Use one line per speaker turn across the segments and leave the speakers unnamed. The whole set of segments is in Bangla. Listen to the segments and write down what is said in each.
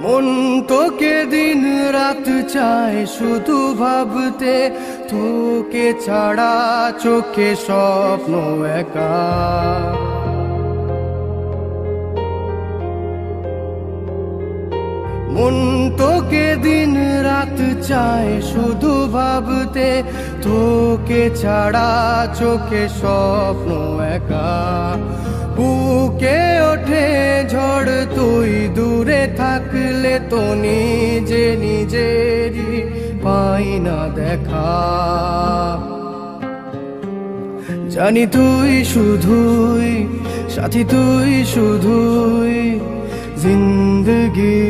মন তোকে দিন রাত চায় শুধু ভাবতে, তোকে ছাড়া চোখে স্বপ্ন একা। মন তোকে দিন রাত চায় শুধু ভাবতে, তোকে ছাড়া চোখে স্বপ্ন একা। বুকে ওঠে ঝড় তুই দূরে থাকলে, তো নিজে নিজেরই পাই না দেখা। জানি তুই শুধুই সাথী, তুই শুধুই জিন্দগি।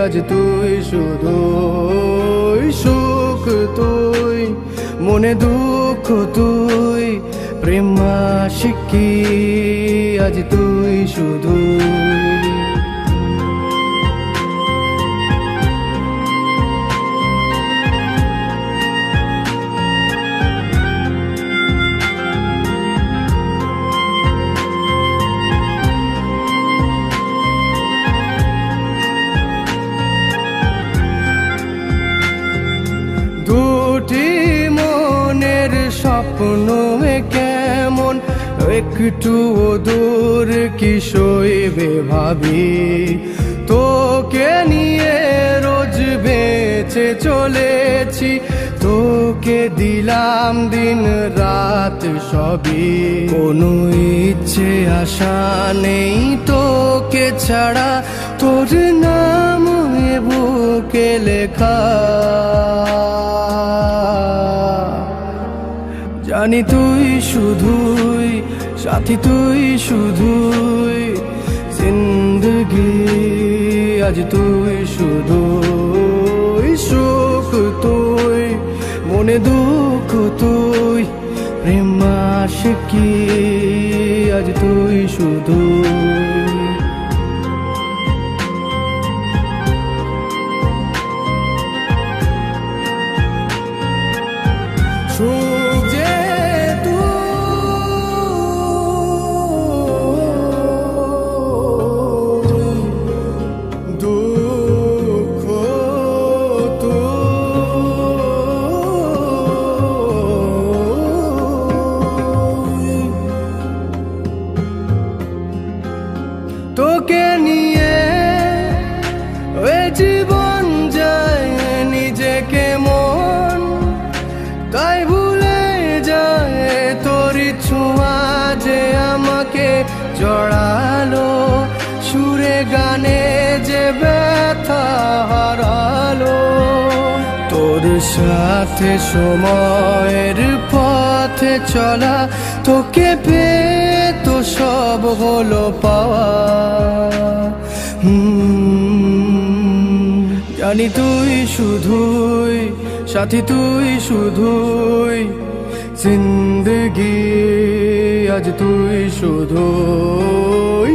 আজ তুই শুধুই সুখ, তুই মনে দুঃখ, তুই প্রেম আশিকি। আজ তুই শুধুই দুটি মনের স্বপ্ন কেমন একটু দূর কি সইবে ভাবি। তোকে নিয়ে রোজ বেঁচে চলেছি, তোকে দিলাম দিন রাত সবই। কোনো ইচ্ছে আশা নেই তোকে ছাড়া, তোর নাম বুকে লেখা। জানি তুই শুধুই সাথী, তুই শুধুই জিন্দগি। আজ তুই শুধুই সুখ, তুই মনে দুঃখ, তুই প্রেম আশিকি। আজ তুই শুধুই সুখ যে তুই, দুঃখ তুই। তোকে নিয়ে ওই জীবন যায় নিজেকে মন, তাই ভুলে যায় তোর ছোঁয়া যে আমাকে জড়ালো। সুরে গানে যে ব্যথা হারালো, তোর সাথে সময়ের পথে চলা। তোকে পেয়ে তো সব হলো পাওয়া। জানি তুই শুধুই সাথী, তুই শুধুই জিন্দগি। আজ তুই শুধুই